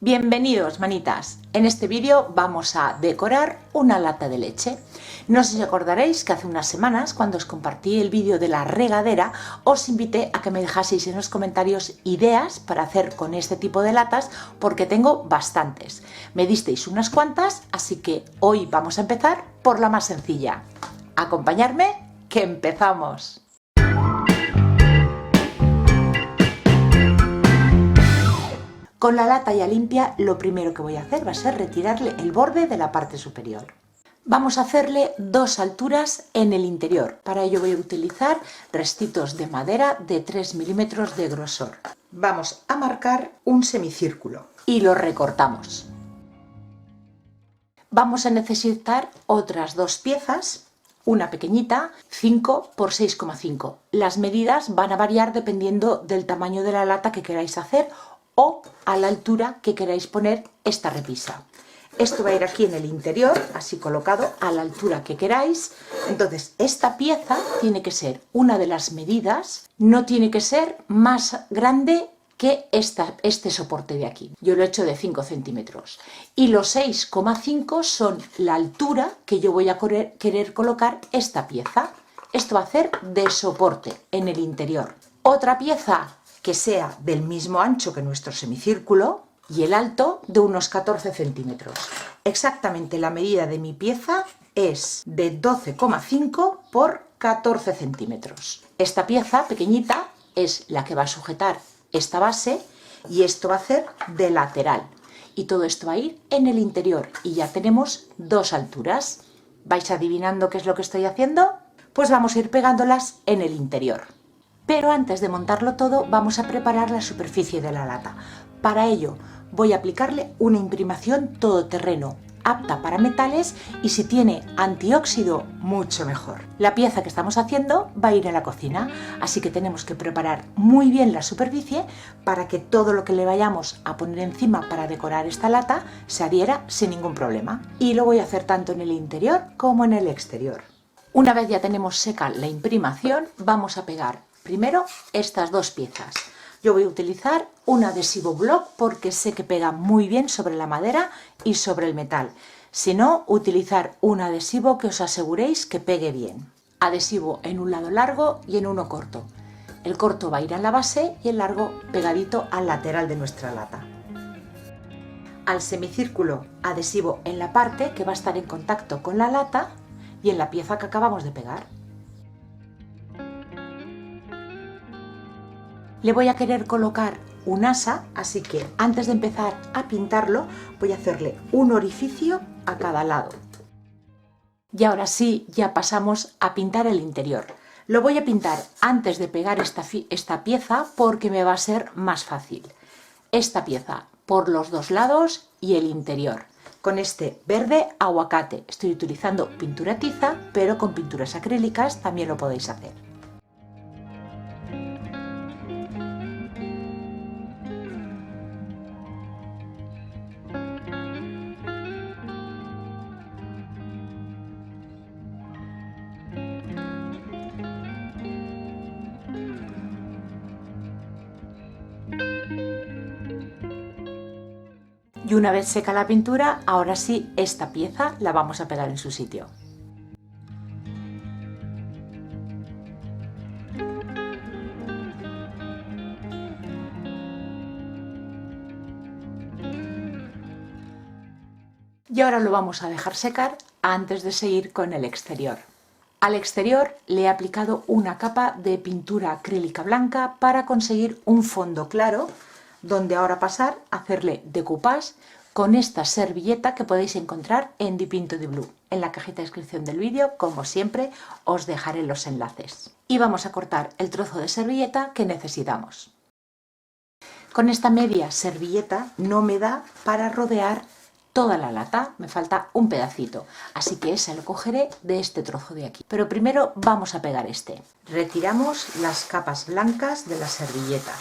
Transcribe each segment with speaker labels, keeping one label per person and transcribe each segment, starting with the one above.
Speaker 1: Bienvenidos, manitas. En este vídeo vamos a decorar una lata de leche. No sé si acordaréis que hace unas semanas, cuando os compartí el vídeo de la regadera, os invité a que me dejaseis en los comentarios ideas para hacer con este tipo de latas, porque tengo bastantes. Me disteis unas cuantas, así que hoy vamos a empezar por la más sencilla. Acompañadme, que empezamos. Con la lata ya limpia, lo primero que voy a hacer va a ser retirarle el borde de la parte superior. Vamos a hacerle dos alturas en el interior. Para ello voy a utilizar restitos de madera de 3 milímetros de grosor. Vamos a marcar un semicírculo y lo recortamos. Vamos a necesitar otras dos piezas. Una pequeñita, 5 por 6,5. Las medidas van a variar dependiendo del tamaño de la lata que queráis hacer o a la altura que queráis poner esta repisa. Esto va a ir aquí en el interior, así colocado a la altura que queráis. Entonces, esta pieza tiene que ser una de las medidas, no tiene que ser más grande que este soporte de aquí. Yo lo he hecho de 5 centímetros. Y los 6,5 son la altura que yo voy a querer colocar esta pieza. Esto va a hacer de soporte en el interior. Otra pieza que sea del mismo ancho que nuestro semicírculo y el alto de unos 14 centímetros. Exactamente la medida de mi pieza es de 12,5 por 14 centímetros. Esta pieza pequeñita es la que va a sujetar esta base y esto va a hacer de lateral. Y todo esto va a ir en el interior y ya tenemos dos alturas. ¿Vais adivinando qué es lo que estoy haciendo? Pues vamos a ir pegándolas en el interior. Pero antes de montarlo todo vamos a preparar la superficie de la lata. Para ello voy a aplicarle una imprimación todoterreno, apta para metales y si tiene antióxido mucho mejor. La pieza que estamos haciendo va a ir a la cocina, así que tenemos que preparar muy bien la superficie para que todo lo que le vayamos a poner encima para decorar esta lata se adhiera sin ningún problema. Y lo voy a hacer tanto en el interior como en el exterior. Una vez ya tenemos seca la imprimación, vamos a pegar primero estas dos piezas. Yo voy a utilizar un adhesivo block porque sé que pega muy bien sobre la madera y sobre el metal. Si no, utilizar un adhesivo que os aseguréis que pegue bien. Adhesivo en un lado largo y en uno corto. El corto va a ir en la base y el largo pegadito al lateral de nuestra lata. Al semicírculo, adhesivo en la parte que va a estar en contacto con la lata y en la pieza que acabamos de pegar. Le voy a querer colocar un asa, así que antes de empezar a pintarlo voy a hacerle un orificio a cada lado. Y ahora sí, ya pasamos a pintar el interior. Lo voy a pintar antes de pegar esta pieza porque me va a ser más fácil. Esta pieza por los dos lados y el interior. Con este verde aguacate. Estoy utilizando pintura tiza, pero con pinturas acrílicas también lo podéis hacer. Y una vez seca la pintura, ahora sí, esta pieza la vamos a pegar en su sitio. Y ahora lo vamos a dejar secar antes de seguir con el exterior. Al exterior le he aplicado una capa de pintura acrílica blanca para conseguir un fondo claro, donde ahora pasar a hacerle decoupage con esta servilleta que podéis encontrar en Dipinto Di Blu. En la cajita de descripción del vídeo, como siempre, os dejaré los enlaces. Y vamos a cortar el trozo de servilleta que necesitamos. Con esta media servilleta no me da para rodear toda la lata, me falta un pedacito, así que ese lo cogeré de este trozo de aquí. Pero primero vamos a pegar este. Retiramos las capas blancas de la servilleta.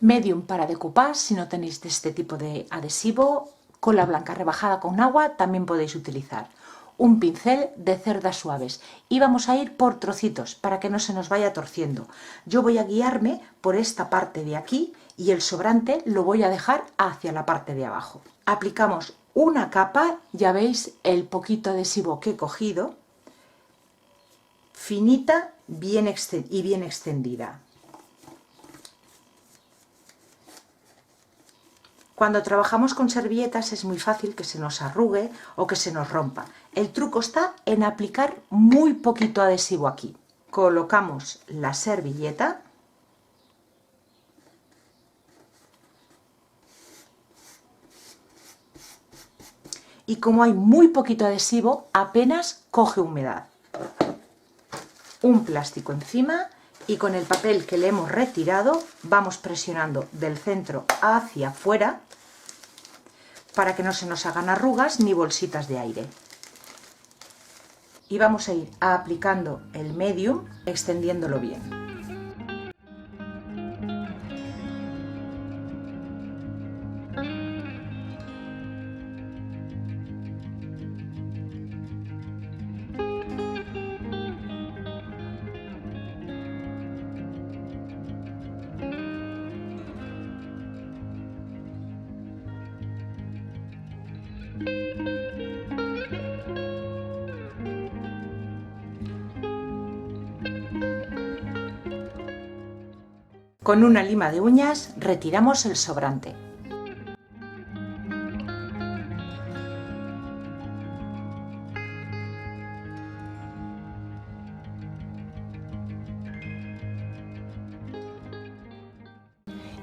Speaker 1: Medium para decoupage, si no tenéis de este tipo de adhesivo. Cola blanca rebajada con agua también podéis utilizar. Un pincel de cerdas suaves y vamos a ir por trocitos para que no se nos vaya torciendo. Yo voy a guiarme por esta parte de aquí y el sobrante lo voy a dejar hacia la parte de abajo. Aplicamos una capa, ya veis el poquito adhesivo que he cogido, finita bien extendida. Cuando trabajamos con servilletas es muy fácil que se nos arrugue o que se nos rompa. El truco está en aplicar muy poquito adhesivo aquí. Colocamos la servilleta y como hay muy poquito adhesivo, apenas coge humedad. Un plástico encima y con el papel que le hemos retirado vamos presionando del centro hacia afuera para que no se nos hagan arrugas ni bolsitas de aire. Y vamos a ir aplicando el medium, extendiéndolo bien. Con una lima de uñas retiramos el sobrante.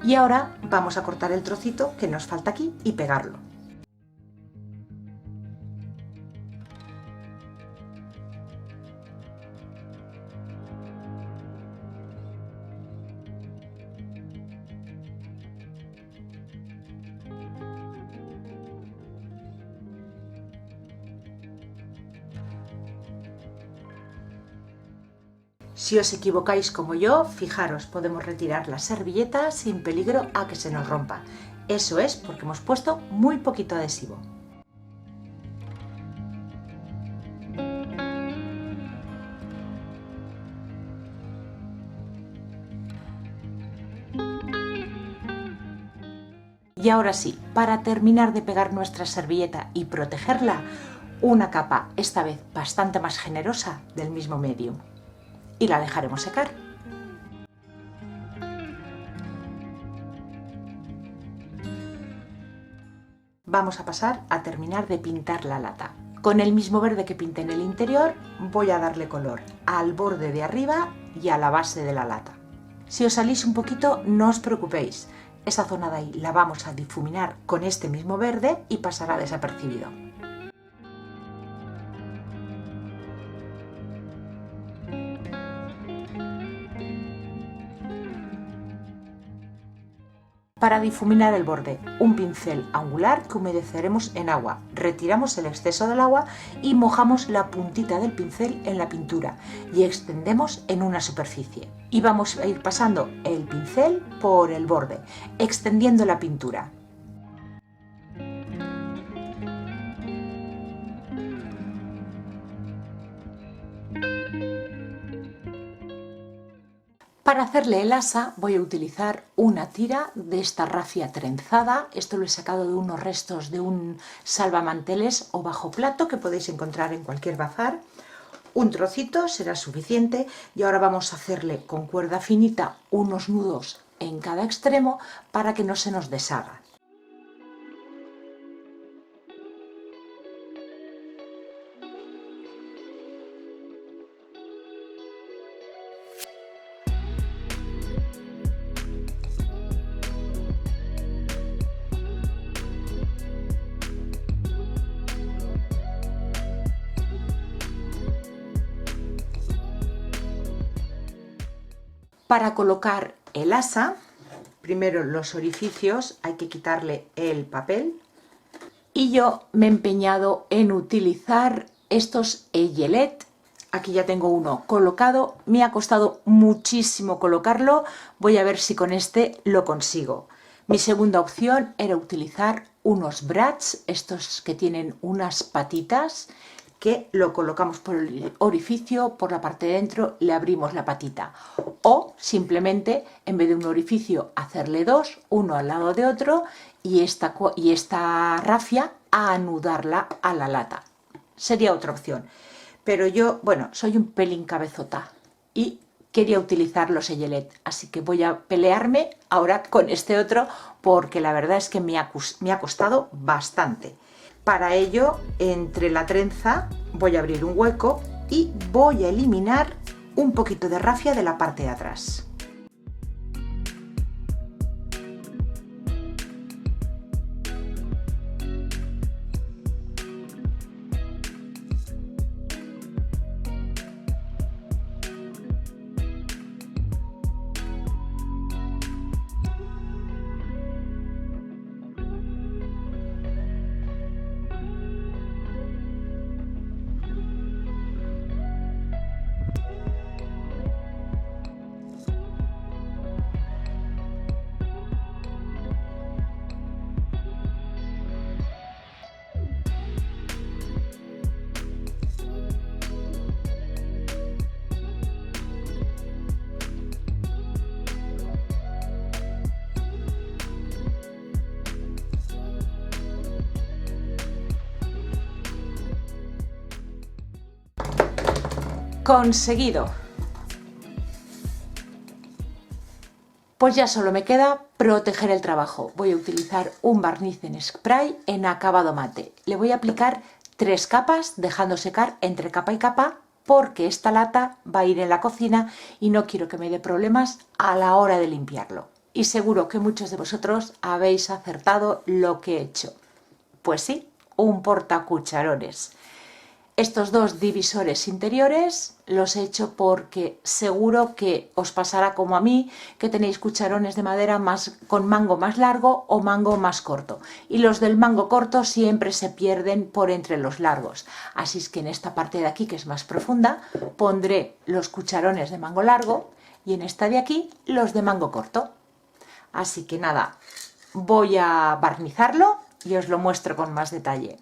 Speaker 1: Y ahora vamos a cortar el trocito que nos falta aquí y pegarlo. Si os equivocáis como yo, fijaros, podemos retirar la servilleta sin peligro a que se nos rompa. Eso es porque hemos puesto muy poquito adhesivo. Y ahora sí, para terminar de pegar nuestra servilleta y protegerla, una capa, esta vez bastante más generosa, del mismo medium. Y la dejaremos secar. Vamos a pasar a terminar de pintar la lata. Con el mismo verde que pinté en el interior, voy a darle color al borde de arriba y a la base de la lata. Si os salís un poquito, no os preocupéis. Esa zona de ahí la vamos a difuminar con este mismo verde y pasará desapercibido. Para difuminar el borde, un pincel angular que humedeceremos en agua. Retiramos el exceso del agua y mojamos la puntita del pincel en la pintura y extendemos en una superficie. Y vamos a ir pasando el pincel por el borde, extendiendo la pintura. Para hacerle el asa voy a utilizar una tira de esta rafia trenzada. Esto lo he sacado de unos restos de un salvamanteles o bajo plato que podéis encontrar en cualquier bazar. Un trocito será suficiente y ahora vamos a hacerle con cuerda finita unos nudos en cada extremo para que no se nos deshaga. Para colocar el asa, primero los orificios hay que quitarle el papel y yo me he empeñado en utilizar estos Eyelet. Aquí ya tengo uno colocado, me ha costado muchísimo colocarlo, voy a ver si con este lo consigo. Mi segunda opción era utilizar unos brats, estos que tienen unas patitas, que lo colocamos por el orificio, por la parte de dentro, le abrimos la patita. O simplemente, en vez de un orificio, hacerle dos, uno al lado de otro, y esta rafia a anudarla a la lata. Sería otra opción. Pero yo, bueno, soy un pelín cabezota y quería utilizar los Eyelet, así que voy a pelearme ahora con este otro porque la verdad es que me ha costado bastante. Para ello, entre la trenza voy a abrir un hueco y voy a eliminar un poquito de rafia de la parte de atrás. Conseguido. Pues ya solo me queda proteger el trabajo. Voy a utilizar un barniz en spray en acabado mate. Le voy a aplicar 3 capas, dejando secar entre capa y capa, porque esta lata va a ir en la cocina y no quiero que me dé problemas a la hora de limpiarlo. Y seguro que muchos de vosotros habéis acertado lo que he hecho. Pues sí, un portacucharones. Estos dos divisores interiores los he hecho porque seguro que os pasará como a mí, que tenéis cucharones de madera con mango más largo o mango más corto. Y los del mango corto siempre se pierden por entre los largos. Así es que en esta parte de aquí, que es más profunda, pondré los cucharones de mango largo y en esta de aquí los de mango corto. Así que nada, voy a barnizarlo y os lo muestro con más detalle.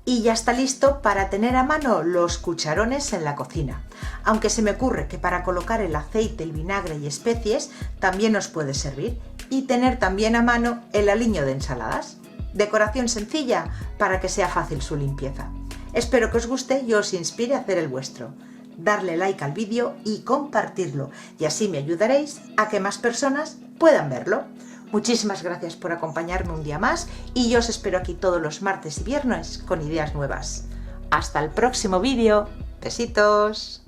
Speaker 1: Y ya está listo para tener a mano los cucharones en la cocina. Aunque se me ocurre que para colocar el aceite, el vinagre y especies también os puede servir. Y tener también a mano el aliño de ensaladas. Decoración sencilla para que sea fácil su limpieza. Espero que os guste y os inspire a hacer el vuestro. Darle like al vídeo y compartirlo, y así me ayudaréis a que más personas puedan verlo. Muchísimas gracias por acompañarme un día más y yo os espero aquí todos los martes y viernes con ideas nuevas. Hasta el próximo vídeo. Besitos.